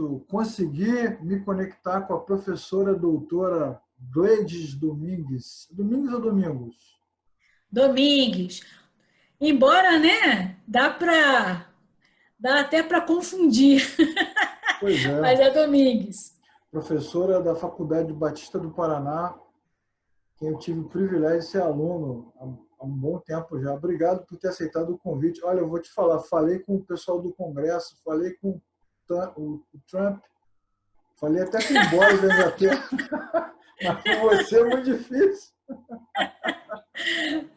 momento, consegui me conectar com a professora doutora Gleides Domingues. Domingues ou Domingos? Domingues. Embora, né, dá até para confundir, Pois mas é, é Domingues. professora da Faculdade Batista do Paraná, quem eu tive o privilégio de ser aluno há um bom tempo já. Obrigado por ter aceitado o convite. Olha, eu vou te falar, falei com o pessoal do Congresso, falei com o Trump, falei até com o Boris da Inglaterra, mas com você é muito difícil.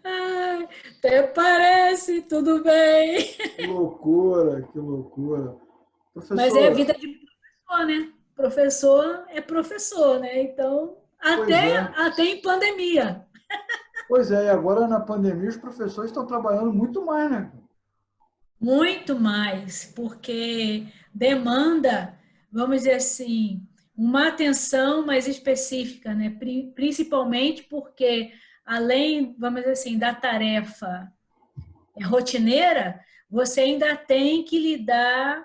Ai, até parece, tudo bem. Que loucura, que loucura. Mas é a vida Professora, de professor, né? Professor é professor, né? Então, pois é. até em pandemia. Pois é, e agora na pandemia os professores estão trabalhando muito mais, né? Muito mais, porque demanda, vamos dizer assim, uma atenção mais específica, né? Principalmente porque, além, vamos dizer assim, da tarefa rotineira, você ainda tem que lidar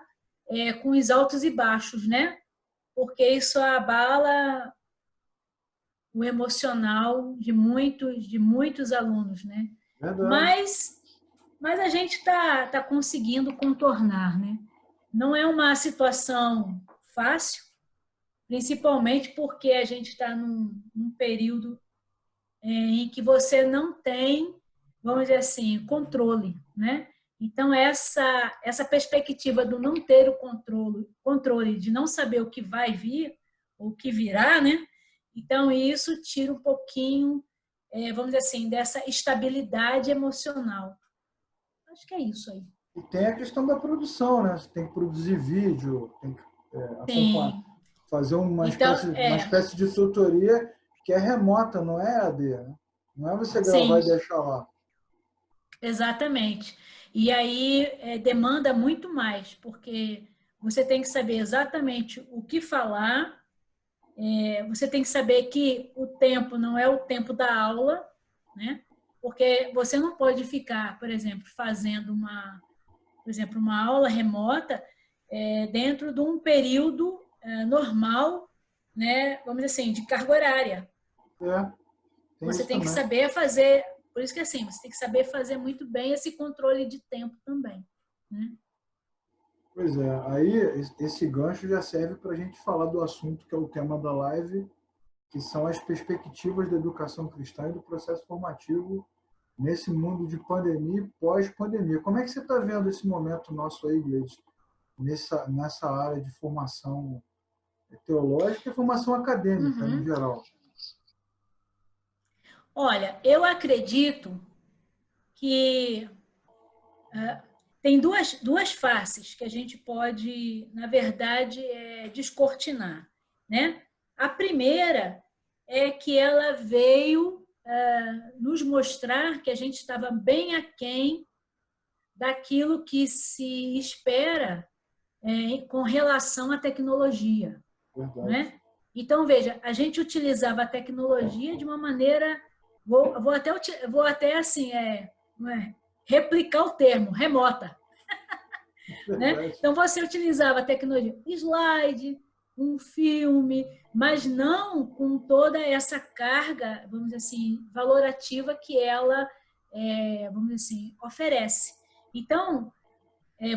com os altos e baixos, né? Porque isso abala o emocional de muitos alunos, né? Verdade. Mas Mas a gente tá conseguindo contornar, né? Não é uma situação fácil, principalmente porque a gente está num período em que você não tem, vamos dizer assim, controle, né? Então, essa perspectiva do não ter o controle, de não saber o que vai vir, ou o que virá, né? Então, isso tira um pouquinho, vamos dizer assim, dessa estabilidade emocional. Acho que é isso aí. E tem a questão da produção, né? Você tem que produzir vídeo, tem que acompanhar, Sim. fazer Então, uma espécie de tutoria que é remota, não é AD, né? Não é você gravar e sim, deixar lá. exatamente. E aí demanda muito mais, porque você tem que saber exatamente o que falar, você tem que saber que o tempo não é o tempo da aula, né? Porque você não pode ficar, por exemplo, fazendo uma aula remota dentro de um período normal, né? Vamos dizer assim, de carga horária. É, tem Você isso tem que também. saber fazer, por isso que assim, você tem que saber fazer muito bem esse controle de tempo também, né? Pois é, aí esse gancho já serve para a gente falar do assunto que é o tema da live, que são as perspectivas da educação cristã e do processo formativo nesse mundo de pandemia e pós-pandemia. Como é que você está vendo esse momento nosso aí, Gleides, nessa área de formação teológica e formação acadêmica, no Uhum. geral? Olha, eu acredito que tem duas faces que a gente pode, na verdade, descortinar, né? A primeira é que ela veio nos mostrar que a gente estava bem aquém daquilo que se espera com relação à tecnologia, Verdade. né? Então, veja, a gente utilizava a tecnologia de uma maneira, vou até assim, não é, replicar o termo, remota, né? Verdade. Então, você utilizava a tecnologia, slide, um filme, mas não com toda essa carga, vamos dizer assim, valorativa que ela, vamos dizer assim, oferece. Então,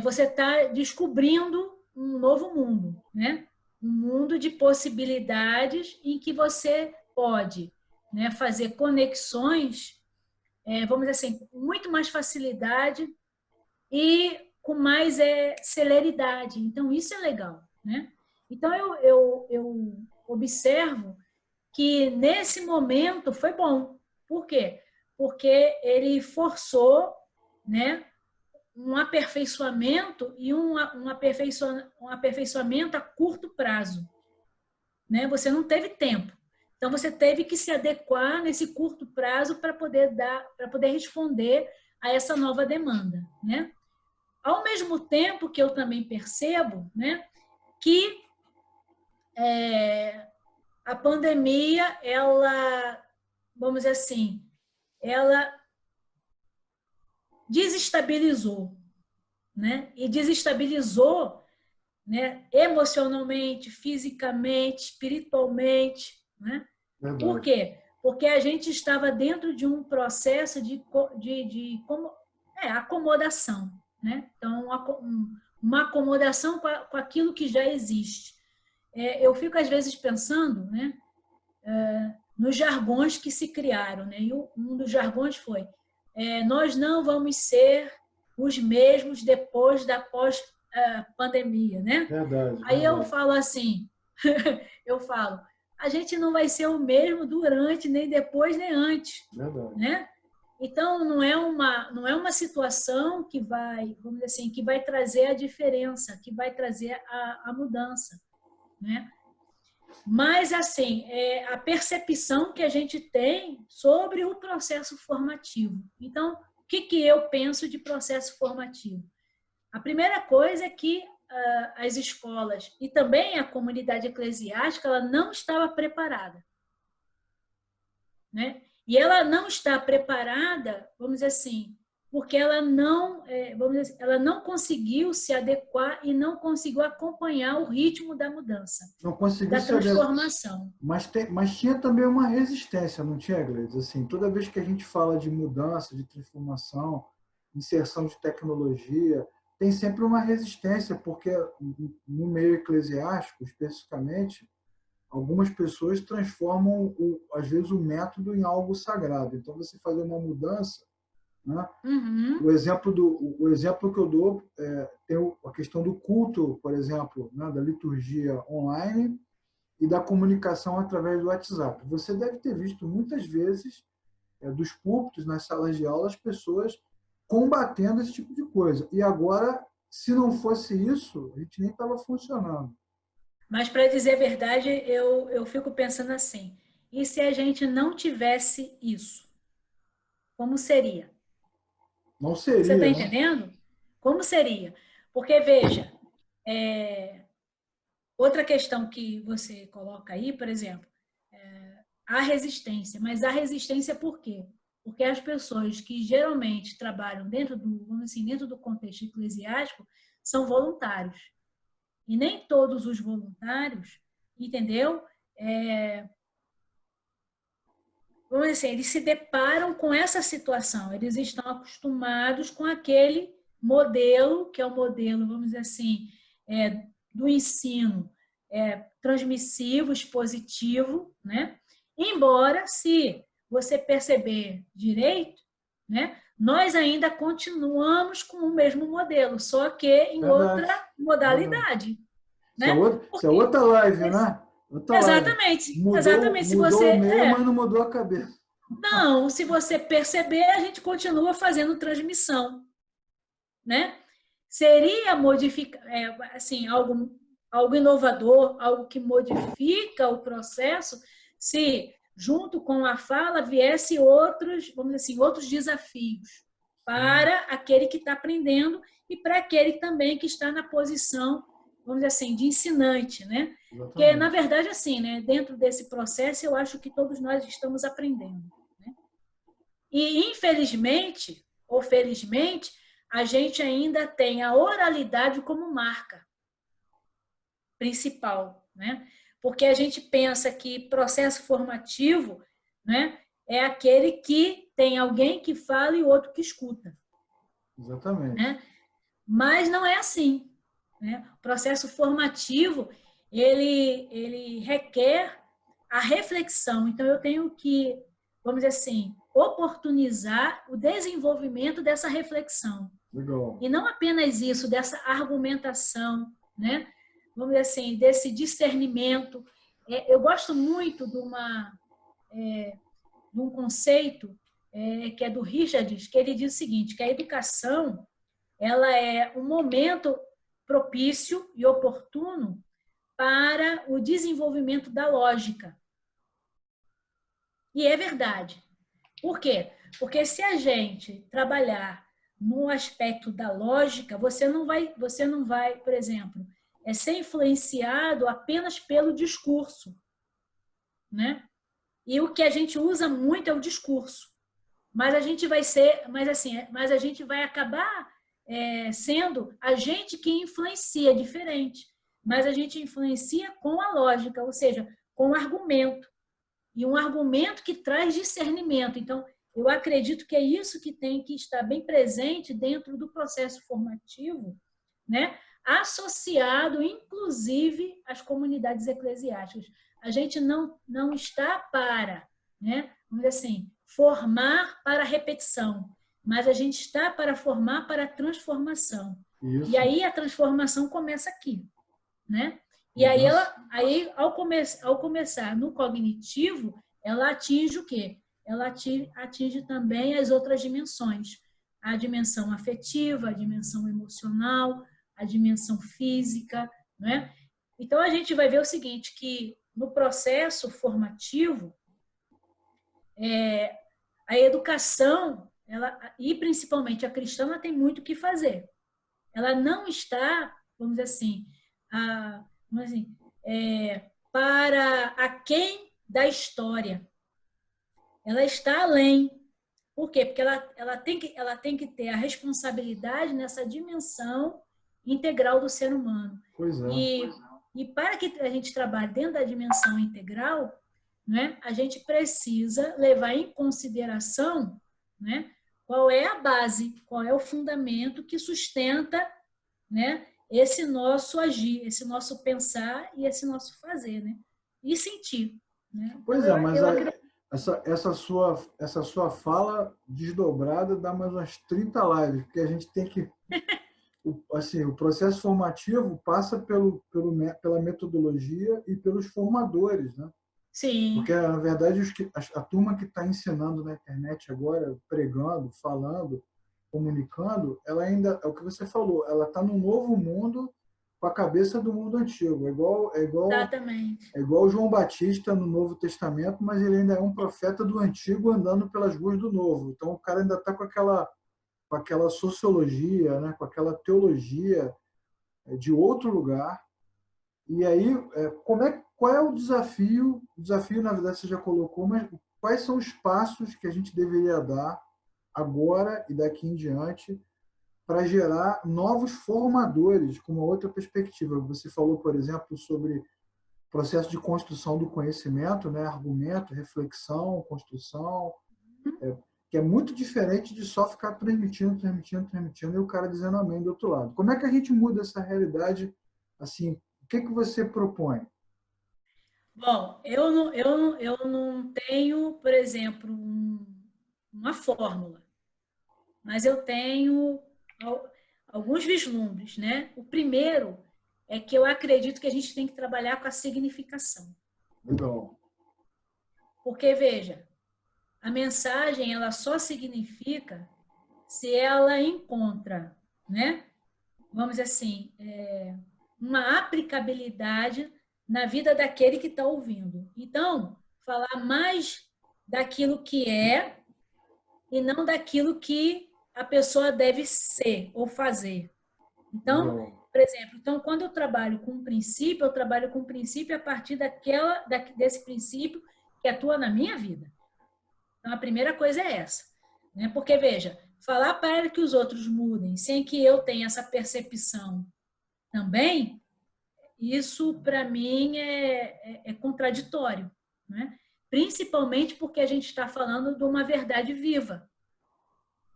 você está descobrindo um novo mundo, né? Um mundo de possibilidades em que você pode, né, fazer conexões, vamos dizer assim, com muito mais facilidade e com mais celeridade. Então, isso é legal, né? Então, eu observo que nesse momento foi bom. Por quê? Porque ele forçou, né, um aperfeiçoamento e um aperfeiçoamento a curto prazo, né? Você não teve tempo. Então você teve que se adequar nesse curto prazo para poder responder a essa nova demanda, né? Ao mesmo tempo que eu também percebo, né, que a pandemia, ela, vamos dizer assim, ela desestabilizou, né? E desestabilizou né? Emocionalmente, fisicamente, espiritualmente, né? Por Verdade. quê? Porque a gente estava dentro de um processo acomodação, né? Então, uma acomodação com aquilo que já existe. Eu fico, às vezes, pensando, né, nos jargões que se criaram, né? E um dos jargões foi: nós não vamos ser os mesmos depois da pós-pandemia, né? Verdade, Aí eu verdade, falo assim, eu falo, a gente não vai ser o mesmo durante, nem depois, nem antes, verdade. né? Então, não é uma situação que vai, vamos dizer assim, que vai trazer a diferença, que vai trazer a mudança, né? Mas, assim, a percepção que a gente tem sobre o processo formativo. Então, o que eu penso de processo formativo? A primeira coisa é que as escolas e também a comunidade eclesiástica ela não estava preparada, né? E ela não está preparada, vamos dizer assim, porque ela não, vamos dizer assim, ela não conseguiu se adequar e não conseguiu acompanhar o ritmo da mudança, Não conseguiu da se adequar. transformação. Mas tinha também uma resistência, não tinha, Gleice? Assim, toda vez que a gente fala de mudança, de transformação, inserção de tecnologia, tem sempre uma resistência, porque no meio eclesiástico, especificamente, algumas pessoas transformam, às vezes, o método em algo sagrado. Então, você fazer uma mudança, né? Uhum, O exemplo que eu dou tem a questão do culto, por exemplo, né? Da liturgia online, e da comunicação através do WhatsApp. Você deve ter visto muitas vezes, dos púlpitos, nas salas de aula, as pessoas combatendo esse tipo de coisa. E agora, se não fosse isso, a gente nem estava funcionando. mas, para dizer a verdade, eu fico pensando assim: e se a gente não tivesse isso? Como seria? Não Você está seria, né? entendendo? Como seria? Porque, veja, outra questão que você coloca aí, por exemplo, a resistência. Mas a resistência por quê? Porque as pessoas que geralmente trabalham vamos assim, dentro do contexto eclesiástico são voluntários. E nem todos os voluntários, entendeu? Vamos dizer assim, eles se deparam com essa situação. Eles estão acostumados com aquele modelo, que é o modelo, vamos dizer assim, do ensino transmissivo, expositivo, né? Embora, se você perceber direito, né, nós ainda continuamos com o mesmo modelo, só que em outra Verdade, verdade. modalidade, né? Isso é Porque, outra live, né? Outra live. exatamente, Mudou, exatamente. Se mudou você o meio, mas não mudou a cabeça. não, se você perceber, a gente continua fazendo transmissão, né? Seria modificar, assim, algo inovador, algo que modifica o processo, se junto com a fala viesse vamos dizer assim, outros desafios para aquele que está aprendendo e para aquele também que está na posição, vamos dizer assim, de ensinante, né? Porque, na Exatamente. verdade, assim, né, dentro desse processo, eu acho que todos nós estamos aprendendo. E, infelizmente, ou felizmente, a gente ainda tem a oralidade como marca principal, né? Porque a gente pensa que processo formativo, né, é aquele que tem alguém que fala e o outro que escuta, Exatamente. né? Mas não é assim, né? O processo formativo, ele requer a reflexão. Então, eu tenho que, vamos dizer assim, oportunizar o desenvolvimento dessa reflexão. Legal. E não apenas isso, dessa argumentação, né? Vamos dizer assim, desse discernimento. Eu gosto muito de um conceito que é do Richards, que ele diz o seguinte, que a educação ela é um momento propício e oportuno para o desenvolvimento da lógica. E é verdade. Por quê? Porque se a gente trabalhar no aspecto da lógica, você não vai, por exemplo, ser influenciado apenas pelo discurso, né? E o que a gente usa muito é o discurso. Mas a gente vai ser, mas a gente vai acabar sendo a gente que influencia diferente. mas a gente influencia com a lógica, ou seja, com o argumento. E um argumento que traz discernimento. Então, eu acredito que é isso que tem que estar bem presente dentro do processo formativo, né? Associado, inclusive, às comunidades eclesiásticas. A gente não está para, né? Vamos dizer assim, formar para repetição, mas a gente está para formar para transformação. Isso. E aí a transformação começa aqui, né? E aí, ao começar no cognitivo, ela atinge o quê? Ela atinge também as outras dimensões. A dimensão afetiva, a dimensão emocional, a dimensão física, né? Então, a gente vai ver o seguinte, que no processo formativo, a educação, e principalmente a cristã, ela tem muito o que fazer. Ela não está, vamos dizer assim, para aquém da história. Ela está além. Por quê? Porque ela tem que ter a responsabilidade nessa dimensão integral do ser humano. Pois é. E para que a gente trabalhe dentro da dimensão integral, né, a gente precisa levar em consideração, né, qual é a base, qual é o fundamento que sustenta, né, esse nosso agir, esse nosso pensar e esse nosso fazer, né? E sentir. Né? Pois é, mas essa sua fala desdobrada dá mais umas 30 lives, porque a gente tem que... Assim, o processo formativo passa pela metodologia e pelos formadores, né? Sim. Porque, na verdade, a turma que está ensinando na internet agora, pregando, falando, comunicando, ela ainda, é o que você falou, ela está num novo mundo com a cabeça do mundo antigo. Exatamente. É igual João Batista no Novo Testamento, mas ele ainda é um profeta do Antigo andando pelas ruas do Novo. Então, o cara ainda está com aquela sociologia, né, com aquela teologia de outro lugar. E aí, qual é o desafio? O desafio, na verdade, você já colocou, mas quais são os passos que a gente deveria dar agora e daqui em diante para gerar novos formadores com uma outra perspectiva? Você falou, por exemplo, sobre processo de construção do conhecimento, né? Argumento, reflexão, construção, que é muito diferente de só ficar transmitindo e o cara dizendo amém do outro lado. Como é que a gente muda essa realidade? Assim, o que você propõe? Bom, eu não tenho, por exemplo, uma fórmula, mas eu tenho alguns vislumbres, né? O primeiro é que eu acredito que a gente tem que trabalhar com a significação. Legal. Porque, veja, a mensagem ela só significa se ela encontra, né? Vamos dizer assim, uma aplicabilidade na vida daquele que está ouvindo. Então, falar mais daquilo que é e não daquilo que a pessoa deve ser ou fazer. Então, por exemplo, quando eu trabalho com um princípio, eu trabalho com um princípio a partir desse princípio que atua na minha vida. Então, a primeira coisa é essa. Né? Porque, veja, falar para que os outros mudem sem que eu tenha essa percepção também, isso, para mim, é contraditório. Né? Principalmente porque a gente está falando de uma verdade viva.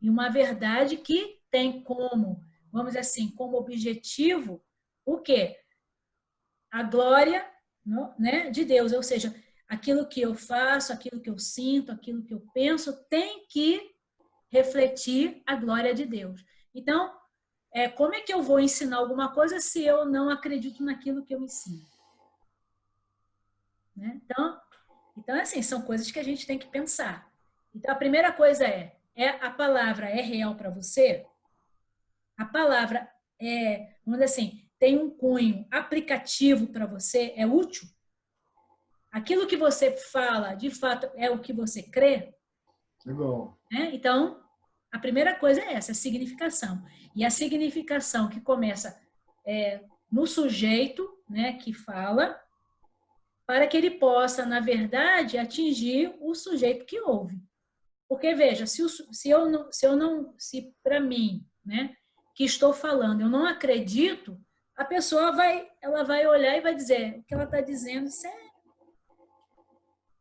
E uma verdade que tem como, vamos dizer assim, como objetivo o quê? A glória, né, de Deus. Ou seja, aquilo que eu faço, aquilo que eu sinto, aquilo que eu penso, tem que refletir a glória de Deus. Então, como é que eu vou ensinar alguma coisa se eu não acredito naquilo que eu ensino? Né? Então, assim, são coisas que a gente tem que pensar. Então, a primeira coisa a palavra é real para você? A palavra vamos dizer assim, tem um cunho aplicativo para você? É útil? Aquilo que você fala, de fato, é o que você crê? Legal. Né? Então, a primeira coisa é essa, a significação. E a significação que começa no sujeito, né, que fala, para que ele possa, na verdade, atingir o sujeito que ouve. Porque, veja, se para mim, né, que estou falando, eu não acredito, a pessoa ela vai olhar e vai dizer, o que ela está dizendo,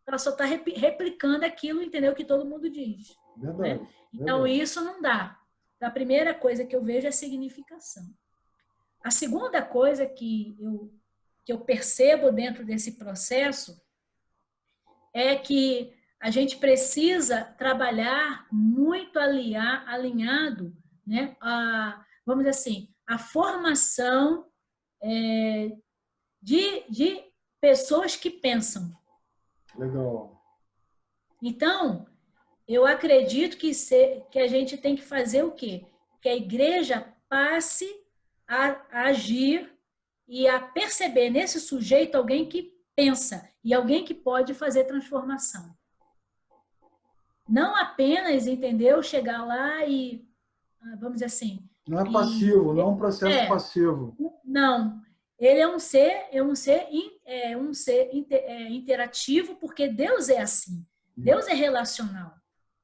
ela só está replicando aquilo, entendeu? Que todo mundo diz. Verdade, Né? Então, verdade. isso não dá. A primeira coisa que eu vejo é a significação. A segunda coisa que eu percebo dentro desse processo é que a gente precisa trabalhar muito alinhado, né, vamos dizer assim, a formação de pessoas que pensam. Legal. Então, eu acredito que a gente tem que fazer o quê? Que a igreja passe a agir e a perceber nesse sujeito alguém que pensa e alguém que pode fazer transformação. Não apenas, entendeu? Chegar lá e, vamos dizer assim... Não é passivo, não é um processo passivo. Não. Ele é um ser interativo, porque Deus é assim. Deus é relacional.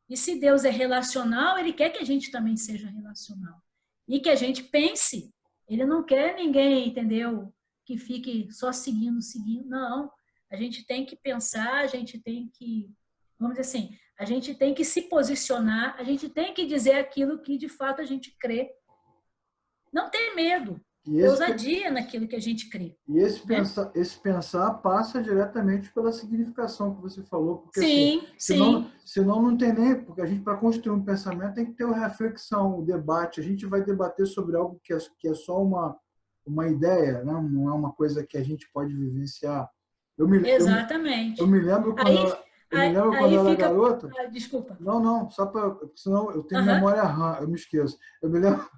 E se Deus é relacional, Ele quer que a gente também seja relacional. E que a gente pense. Ele não quer ninguém, entendeu? Que fique só seguindo. Não. A gente tem que pensar, a gente tem que, vamos dizer assim, a gente tem que se posicionar, a gente tem que dizer aquilo que de fato a gente crê. Não ter medo. Ter ousadia naquilo que a gente crê. E esse pensar passa diretamente pela significação que você falou, porque sim, assim, senão não tem nem, porque a gente, para construir um pensamento, tem que ter uma reflexão, um debate. A gente vai debater sobre algo que é só uma ideia, né? Não é uma coisa que a gente pode vivenciar. Exatamente. Eu me lembro quando eu era garoto. Desculpa. Não, só para, senão eu tenho memória RAM, eu me esqueço. Eu me lembro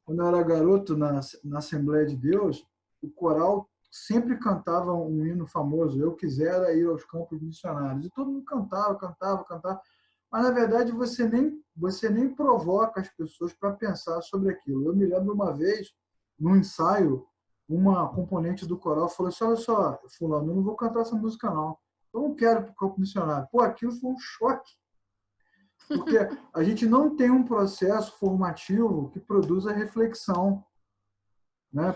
quando eu era garoto na Assembleia de Deus, o coral sempre cantava um hino famoso, Eu Quisera Ir aos Campos Missionários. E todo mundo cantava. Mas, na verdade, você nem provoca as pessoas para pensar sobre aquilo. Eu me lembro uma vez, num ensaio, uma componente do coral falou assim, olha só, fulano, eu não vou cantar essa música, não. Eu não quero para o campo missionário. Pô, aquilo foi um choque. Porque a gente não tem um processo formativo que produza reflexão. Né?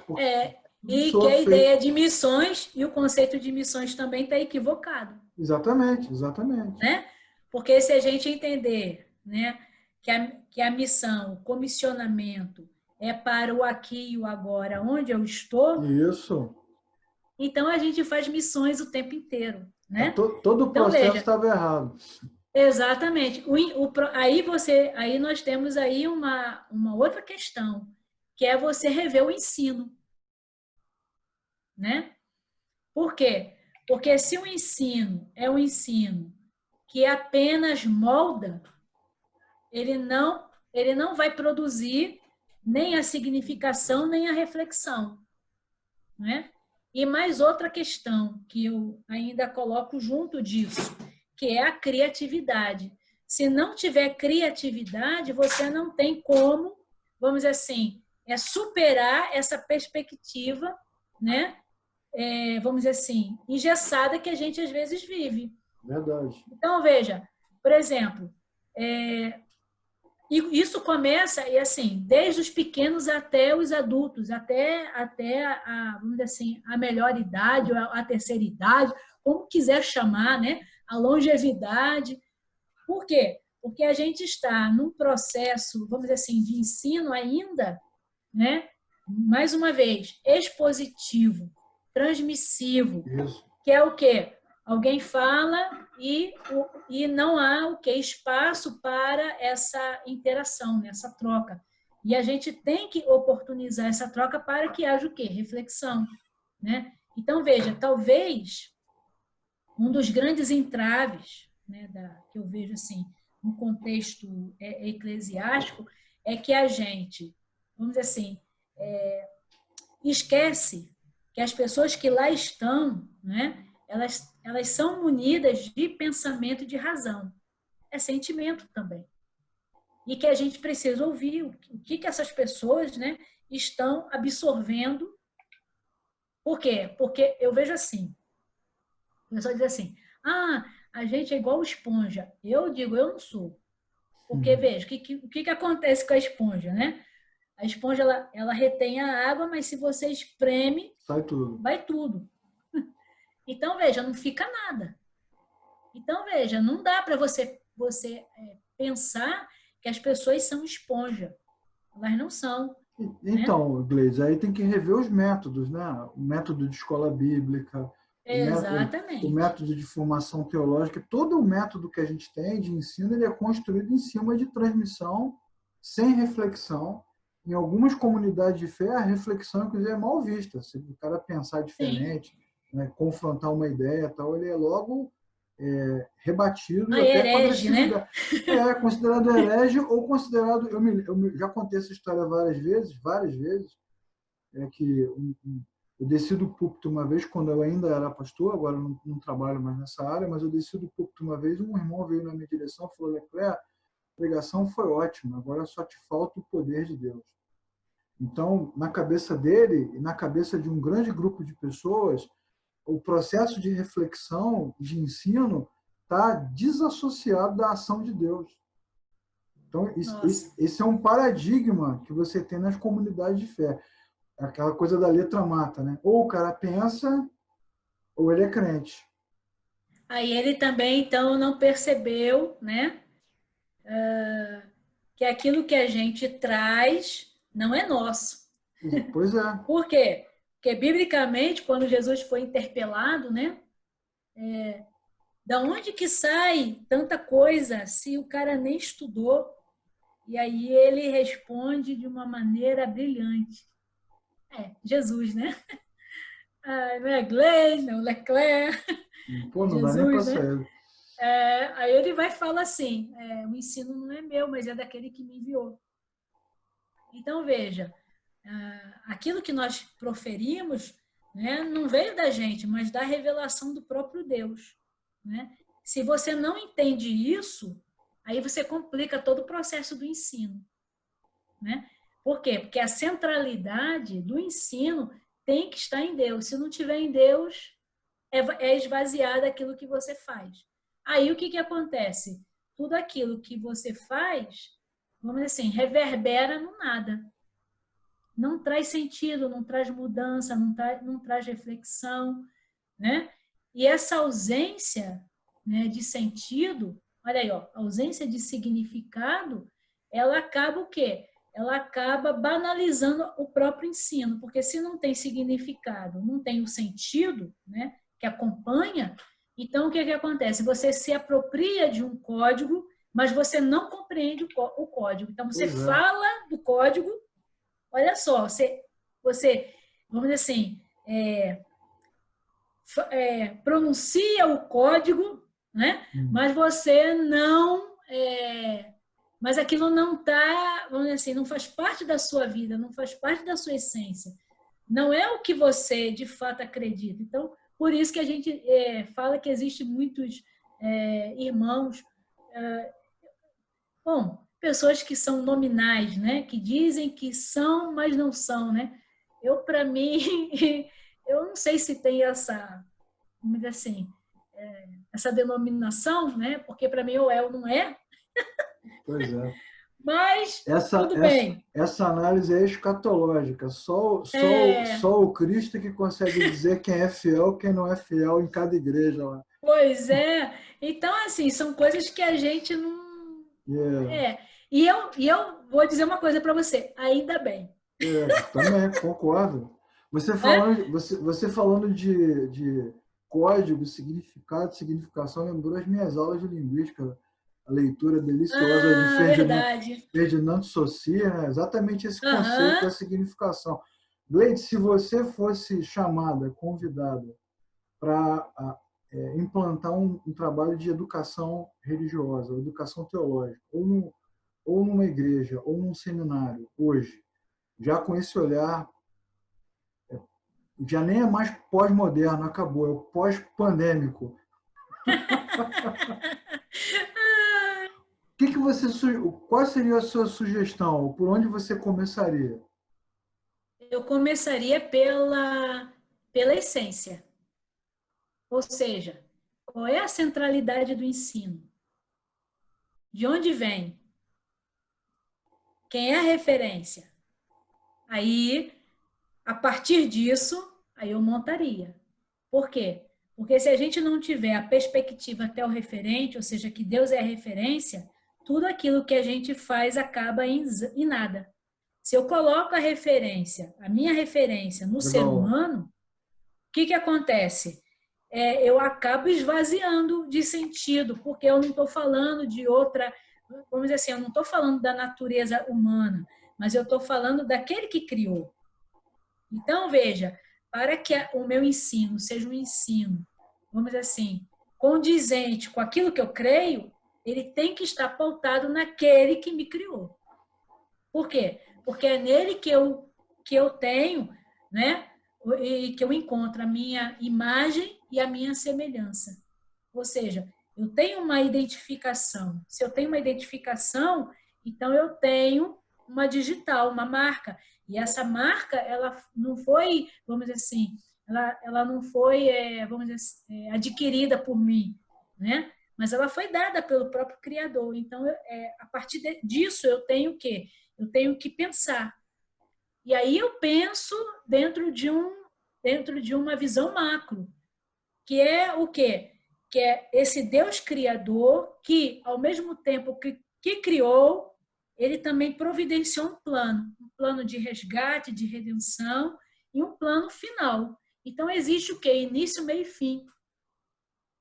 E que a ideia de missões e o conceito de missões também está equivocado. Exatamente. Né? Porque se a gente entender, né, que a missão, o comissionamento é para o aqui e o agora, onde eu estou, isso. Então a gente faz missões o tempo inteiro. Né? Todo o processo estava errado. Exatamente. Aí nós temos aí uma outra questão, que é você rever o ensino. Né? Por quê? Porque se o ensino é um ensino que apenas molda, ele não vai produzir nem a significação, nem a reflexão. Né? E mais outra questão que eu ainda coloco junto disso, que é a criatividade. Se não tiver criatividade, você não tem como, vamos dizer assim, superar essa perspectiva, né? Vamos dizer assim, engessada que a gente às vezes vive. Verdade. Então, veja, por exemplo, e isso começa, e assim, desde os pequenos até os adultos, até vamos dizer assim, a melhor idade, ou a terceira idade, como quiser chamar, né? A longevidade. Por quê? Porque a gente está num processo, vamos dizer assim, de ensino ainda, né? Mais uma vez, expositivo, transmissivo, isso. Que é o quê? Alguém fala e não há o que espaço para essa interação, né? Essa troca. E a gente tem que oportunizar essa troca para que haja o quê? Reflexão, né? Então, veja, talvez um dos grandes entraves, né, que eu vejo assim, no contexto eclesiástico, é que a gente, vamos dizer assim, esquece que as pessoas que lá estão, né, elas são munidas de pensamento e de razão. É sentimento também. E que a gente precisa ouvir o que essas pessoas, né, estão absorvendo. Por quê? Porque eu vejo assim, o pessoal diz assim, a gente é igual esponja. Eu digo, eu não sou. Porque, veja, o que acontece com a esponja, né? A esponja, ela retém a água, mas se você espreme, Sai tudo. vai tudo. Então, veja, não fica nada. Então, veja, não dá para você pensar que as pessoas são esponja. Elas não são, né? Então, Gleise, aí tem que rever os métodos, né? O método de escola bíblica, o Exatamente. método de formação teológica, todo o método que a gente tem de ensino, ele é construído em cima de transmissão, sem reflexão. Em algumas comunidades de fé, a reflexão, inclusive, é mal vista. Se o cara pensar Sim. diferente, né, confrontar uma ideia, tal, ele é logo rebatido A e até herege, né? considerado, considerado herege ou considerado. Já contei essa história várias vezes, que eu desci do púlpito uma vez, quando eu ainda era pastor, agora não trabalho mais nessa área, mas eu desci do púlpito uma vez, um irmão veio na minha direção e falou: Leclerc, a pregação foi ótima, agora só te falta o poder de Deus. Então, na cabeça dele e na cabeça de um grande grupo de pessoas, o processo de reflexão, de ensino, está desassociado da ação de Deus. Então, Nossa. esse é um paradigma que você tem nas comunidades de fé. Aquela coisa da letra mata, né? Ou o cara pensa, ou ele é crente. Aí ele também, então, não percebeu, né? Que aquilo que a gente traz não é nosso. Pois é. Por quê? Porque, biblicamente, quando Jesus foi interpelado, né? Da onde que sai tanta coisa se o cara nem estudou? E aí ele responde de uma maneira brilhante. Jesus, né? Ah, não é Gleis, não é Leclerc, Pô, não dá nem para Jesus, né? sair. Aí ele vai falar assim: o ensino não é meu, mas é daquele que me enviou. Então veja, aquilo que nós proferimos, né, não veio da gente, mas da revelação do próprio Deus, né? Se você não entende isso, aí você complica todo o processo do ensino, né? Por quê? Porque a centralidade do ensino tem que estar em Deus. Se não tiver em Deus, é esvaziado aquilo que você faz. Aí o que, que acontece? Tudo aquilo que você faz, vamos dizer assim, reverbera no nada. Não traz sentido, não traz mudança, não traz reflexão, né? E essa ausência, né, de sentido, olha aí, ó, ausência de significado, ela acaba o quê? Ela acaba banalizando o próprio ensino, porque se não tem significado, não tem o sentido, né, que acompanha, então o que que acontece? Você se apropria de um código, mas você não compreende o código. Então você Pois é. fala do código, olha só, você vamos dizer assim, pronuncia o código, né? Mas você não. Mas aquilo não está, vamos dizer assim, não faz parte da sua vida, não faz parte da sua essência. Não é o que você de fato acredita. Então, por isso que a gente fala que existe muitos irmãos, bom, pessoas que são nominais, né? Que dizem que são, mas não são, né? Eu, para mim, eu não sei se tem essa, vamos dizer assim, essa denominação, né? Porque para mim ou é ou não é, Pois é. mas Essa, tudo essa, bem. essa análise é escatológica. Só o Cristo que consegue dizer quem é fiel, quem não é fiel em cada igreja lá. Pois é. Então, assim, são coisas que a gente não. Yeah. E eu vou dizer uma coisa para você, ainda bem. Também concordo. Né? Você falando de código, significado, significação, lembrou as minhas aulas de linguística, a leitura deliciosa de Ah, verdade. Ferdinand Saussure, né? Exatamente esse conceito Aham. da significação. Gleide, se você fosse chamada, convidada para implantar um trabalho de educação religiosa, educação teológica, ou numa igreja, ou num seminário, hoje, já com esse olhar, já nem é mais pós-moderno, acabou, é o pós-pandêmico. Qual seria a sua sugestão? Por onde você começaria? Eu começaria pela essência. Ou seja, qual é a centralidade do ensino? De onde vem? Quem é a referência? Aí, a partir disso, aí eu montaria. Por quê? Porque se a gente não tiver a perspectiva teorreferente, ou seja, que Deus é a referência, tudo aquilo que a gente faz acaba em nada. Se eu coloco a referência, a minha referência no ser Legal. humano, o que acontece? Eu acabo esvaziando de sentido, porque eu não estou falando de outra, vamos dizer assim, eu não estou falando da natureza humana, mas eu estou falando daquele que criou. Então, veja, para que o meu ensino seja um ensino, vamos dizer assim, condizente com aquilo que eu creio, ele tem que estar pautado naquele que me criou. Por quê? Porque é nele que eu tenho, né? E que eu encontro a minha imagem e a minha semelhança. Ou seja, eu tenho uma identificação. Se eu tenho uma identificação, então eu tenho uma digital, uma marca. E essa marca, ela não foi, vamos dizer assim, ela não foi, vamos dizer assim, adquirida por mim, né? Mas ela foi dada pelo próprio Criador. Então, a partir disso, eu tenho o quê? Eu tenho que pensar. E aí eu penso dentro de uma visão macro, que é o quê? Que é esse Deus criador que, ao mesmo tempo que criou, ele também providenciou um plano de resgate, de redenção e um plano final. Então existe o quê? Início, meio e fim.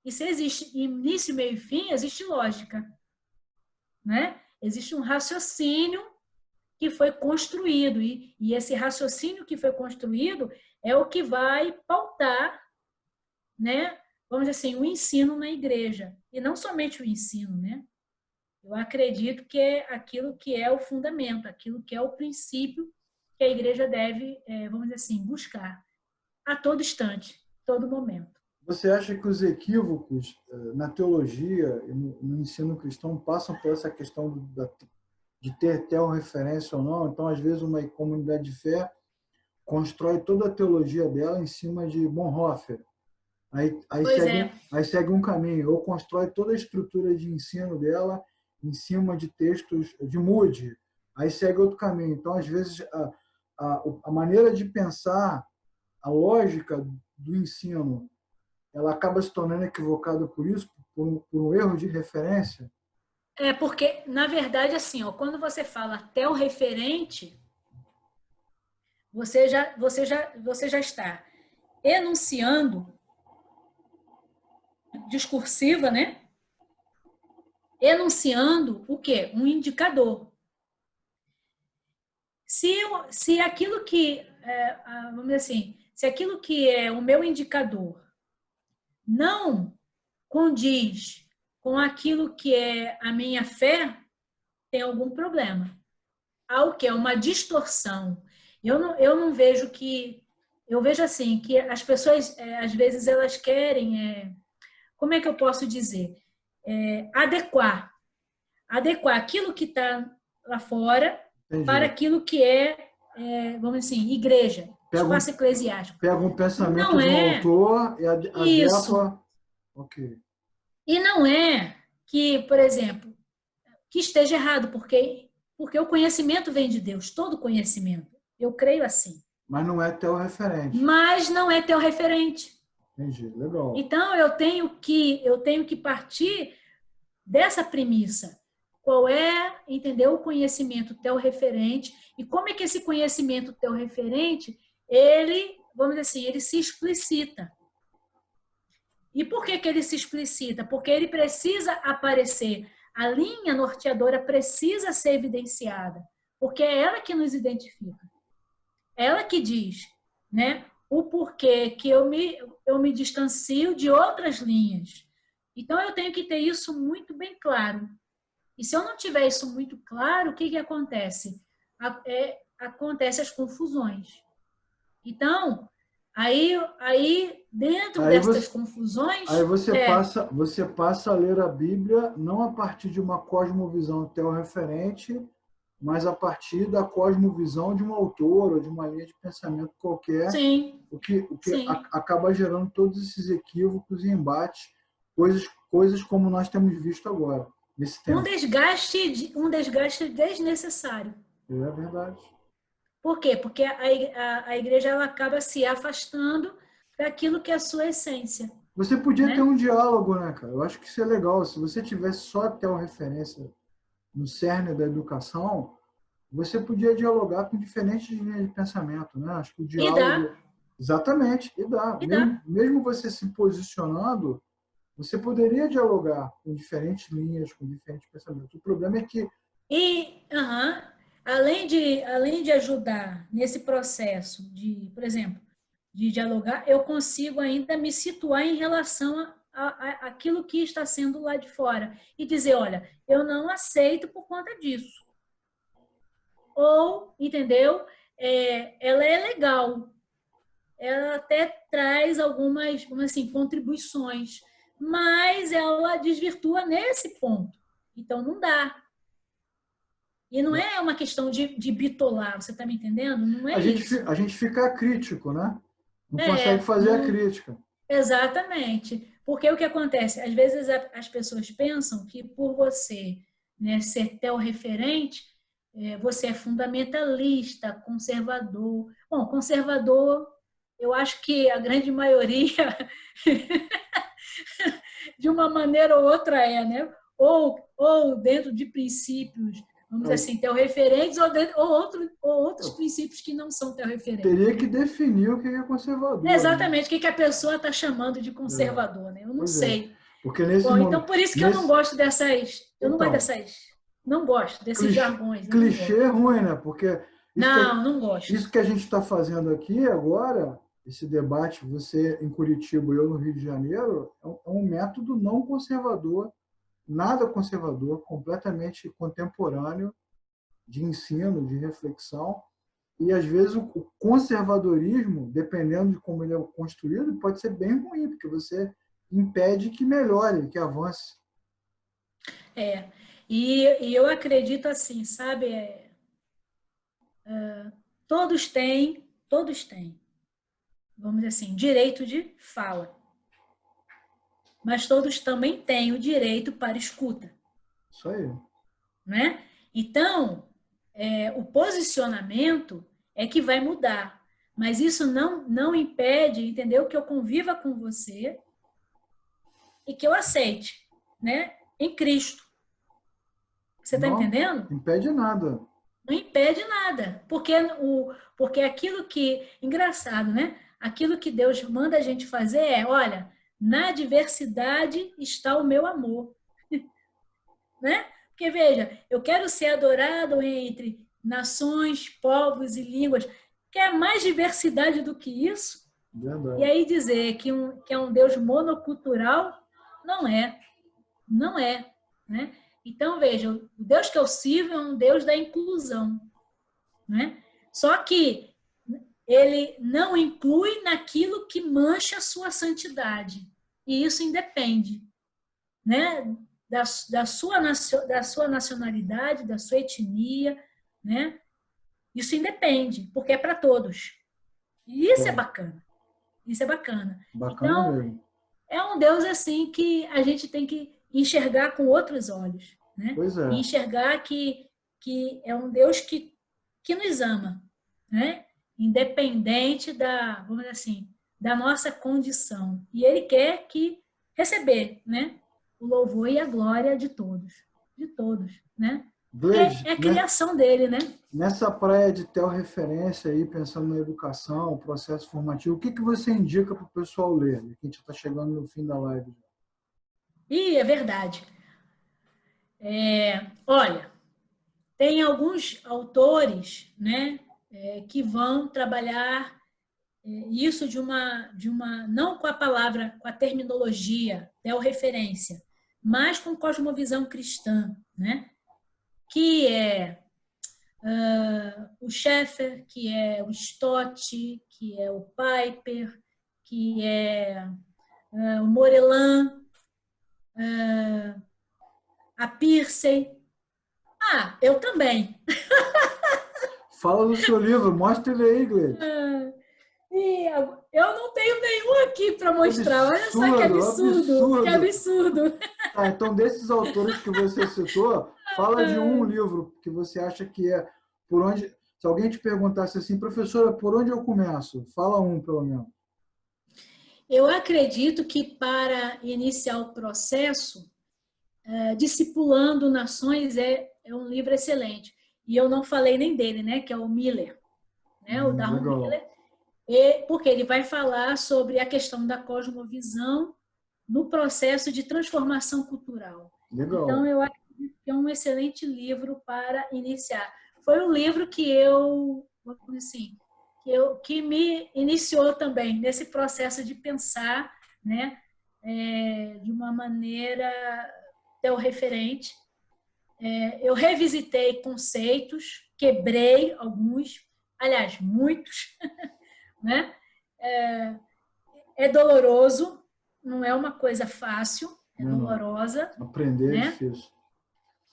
E se existe início, meio e fim, existe lógica, né? Existe um raciocínio que foi construído e esse raciocínio que foi construído é o que vai pautar, né? Vamos dizer assim, o ensino na igreja e não somente o ensino, né? Eu acredito que é aquilo que é o fundamento, aquilo que é o princípio que a igreja deve, vamos dizer assim, buscar a todo instante, todo momento. Você acha que os equívocos na teologia e no ensino cristão passam por essa questão de ter referência ou não? Então, às vezes, uma comunidade de fé constrói toda a teologia dela em cima de Bonhoeffer. Pois é. Aí segue um caminho, ou constrói toda a estrutura de ensino dela em cima de textos de Moody. Aí segue outro caminho. Então, às vezes, a maneira de pensar, a lógica do ensino, ela acaba se tornando equivocada por isso, por um erro de referência. Porque, na verdade, assim, ó, quando você fala até o referente, você já está enunciando discursiva, né? Enunciando o quê? Um indicador. Se aquilo que, vamos dizer assim, se aquilo que é o meu indicador não condiz com aquilo que é a minha fé, tem algum problema. Há o que? Uma distorção. Eu não vejo que... Eu vejo assim, que as pessoas, às vezes, elas querem... como é que eu posso dizer? Adequar aquilo que está lá fora para Entendi. aquilo que vamos dizer assim, igreja, espaço eclesiástico. Pega um pensamento Não de um é autor e isso. adequa. Ok. E não é que, por exemplo, que esteja errado, porque o conhecimento vem de Deus, todo conhecimento. Eu creio assim. Mas não é teu referente. Mas não é teu referente. Entendi. Legal. Então eu tenho que partir dessa premissa. Qual é, entendeu, o conhecimento teu referente e como é que esse conhecimento teu referente, ele, vamos dizer assim, ele se explicita. E por que ele se explicita? Porque ele precisa aparecer. A linha norteadora precisa ser evidenciada, porque é ela que nos identifica. Ela que diz, né, o porquê que eu me distancio de outras linhas. Então, eu tenho que ter isso muito bem claro. E se eu não tiver isso muito claro, o que acontece? Acontece as confusões. Então, aí dentro Aí dessas você, confusões, aí você passa a ler a Bíblia não a partir de uma cosmovisão teorreferente, mas a partir da cosmovisão de um autor ou de uma linha de pensamento qualquer, sim, o que sim. acaba gerando todos esses equívocos e embates, coisas como nós temos visto agora, nesse tempo. Um desgaste desnecessário. É verdade. Por quê? Porque a igreja ela acaba se afastando daquilo que é a sua essência, Você podia ter né? um diálogo, né, cara? Eu acho que isso é legal. Se você tivesse só até uma referência no cerne da educação, você podia dialogar com diferentes linhas de pensamento, né? Acho que o E dá, diálogo, exatamente, e dá. e dá. Mesmo você se posicionando, você poderia dialogar com diferentes linhas, com diferentes pensamentos. O problema é que E, aham, além de ajudar nesse processo de, por exemplo, de dialogar, eu consigo ainda me situar em relação àquilo que está sendo lá de fora e dizer, olha, eu não aceito por conta disso. Ou, entendeu? Ela é legal, ela até traz algumas, vamos assim, contribuições, mas ela desvirtua nesse ponto. Então, não dá. E não é uma questão de bitolar, você está me entendendo? Não é isso. a gente fica crítico, né? Não consegue fazer a Não, crítica. exatamente. Porque o que acontece? Às vezes as pessoas pensam que por você, né, ser referente, você é fundamentalista, conservador. Bom, conservador, eu acho que a grande maioria, de uma maneira ou outra, né? Ou dentro de princípios, vamos dizer assim, referentes, ou outros princípios que não são referentes. Teria que definir o que é conservador, né? Exatamente o que a pessoa está chamando de É, conservador, né? Eu não pois é. sei. Porque nesse Bom, então momento. por isso que eu não Nesse, gosto dessas. Eu não gosto então, dessas. Não gosto desses jargões. Eu não clichê gosto. é ruim, né? Porque Não, não gosto. isso que a gente está fazendo aqui agora, esse debate, você em Curitiba e eu no Rio de Janeiro, é um método não conservador, nada conservador, completamente contemporâneo de ensino, de reflexão. E às vezes o conservadorismo, dependendo de como ele é construído, pode ser bem ruim, porque você impede que melhore, que avance. É. E eu acredito assim, sabe? Todos têm, vamos dizer assim, direito de fala. Mas todos também têm o direito para escuta. Isso aí. Né? Então, o posicionamento é que vai mudar. Mas isso não impede, entendeu? Que eu conviva com você e que eu aceite, né? Em Cristo. Você está Não entendendo? impede nada. Não impede nada. Porque aquilo que. Engraçado, né? Aquilo que Deus manda a gente fazer olha, na diversidade está o meu amor. Né? Porque, veja, eu quero ser adorado entre nações, povos e línguas. Quer mais diversidade do que isso? E Verdade. aí dizer que é um Deus monocultural, não é. Não é. Né? Então, veja, o Deus que eu sirvo é um Deus da inclusão. Né? Só que ele não inclui naquilo que mancha a sua santidade. E isso independe, né? Da sua nacionalidade, da sua etnia, né? Isso independe, porque é para todos. E isso é Bom, bacana. Isso é bacana. bacana Então, mesmo. é um Deus assim que a gente tem que enxergar com outros olhos, né? Pois E é. enxergar que é um Deus que nos ama, né? Independente vamos dizer assim, da nossa condição. E ele quer receber, né? O louvor e a glória de todos, né? Porque Gleide, é a né, criação dele, né? nessa praia de referência aí, pensando na educação, processo formativo, o que você indica para o pessoal ler? A gente está chegando no fim da live. E é verdade. Olha, tem alguns autores, né, que vão trabalhar isso não com a palavra, com a terminologia, referência, mas com cosmovisão cristã, né, que é o Schaeffer, que é o Stott, que é o Piper, que é o Moreland, a Peirce. Ah, eu também. Fala do seu livro, mostra ele aí, Gleide. E eu não tenho nenhum aqui para mostrar. Olha só que Absurdo, absurdo, que absurdo. absurdo. Tá, então, desses autores que você citou, fala de um livro que você acha que é por onde. Se alguém te perguntasse assim, professora, por onde eu começo? Fala um, pelo menos. Eu acredito que para iniciar o processo, Discipulando Nações é um livro excelente. E eu não falei nem dele, né? Que é o Miller, né? O Darwin Legal. Miller. Porque ele vai falar sobre a questão da cosmovisão no processo de transformação cultural. Então, Legal. eu acredito que é um excelente livro para iniciar. Foi um livro que eu, assim, que me iniciou também nesse processo de pensar, né, de uma maneira teorreferente. Eu revisitei conceitos, quebrei alguns, aliás, muitos, né? É doloroso, não é uma coisa fácil, é Não, não. dolorosa, Aprender é né? difícil.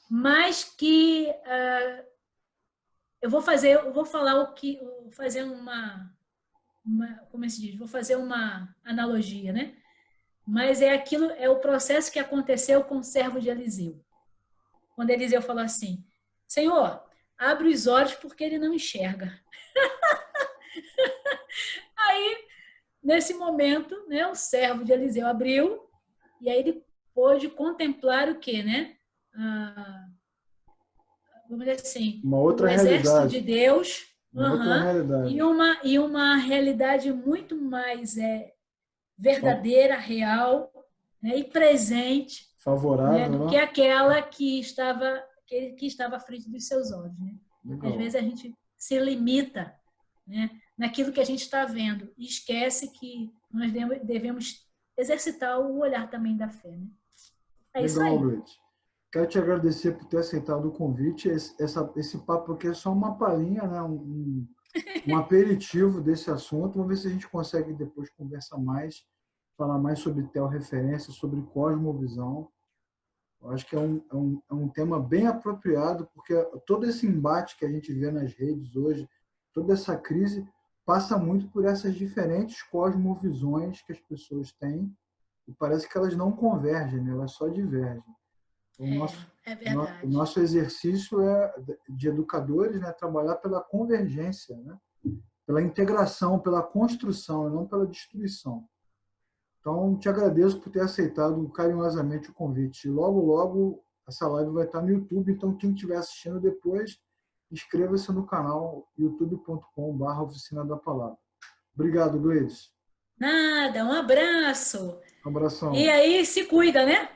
Mas que eu vou falar vou fazer como se diz, vou fazer uma analogia, né? Mas é o processo que aconteceu com o servo de Eliseu. Quando Eliseu falou assim: Senhor, abre os olhos porque ele não enxerga. Aí, nesse momento, né, o servo de Eliseu abriu e aí ele pôde contemplar o quê, né? Vamos dizer assim, Uma o outra exército de realidade. Deus, Uma outra e realidade. uma realidade muito mais verdadeira, real, né, e presente, né, Favorável, do que né? aquela que estava à frente dos seus olhos. Né? Às Legal. vezes a gente se limita, né, naquilo que a gente está vendo e esquece que nós devemos exercitar o olhar também da fé. Né? É isso Legal, aí. Gleice. Quero te agradecer por ter aceitado o convite. Esse papo aqui é só uma palhinha, né? Um aperitivo desse assunto. Vamos ver se a gente consegue depois conversar mais, falar mais sobre teorreferência, sobre cosmovisão. Eu acho que é um tema bem apropriado, porque todo esse embate que a gente vê nas redes hoje, toda essa crise, passa muito por essas diferentes cosmovisões que as pessoas têm e parece que elas não convergem, né? Elas só divergem. O É o verdade. nosso exercício é de educadores, né? Trabalhar pela convergência, né? Pela integração, pela construção, e não pela destruição. Então, te agradeço por ter aceitado carinhosamente o convite. Logo, logo, essa live vai estar no YouTube, então quem estiver assistindo depois, inscreva-se no canal youtube.com/Oficina da Palavra. Obrigado, Gleides. Nada, um abraço. Um E abração. aí, se cuida, né?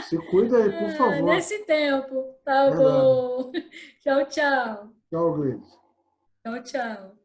Se cuida aí, por favor. Nesse tempo. Tá Verdade. bom. Tchau, tchau. Tchau, Gleides. Tchau, tchau.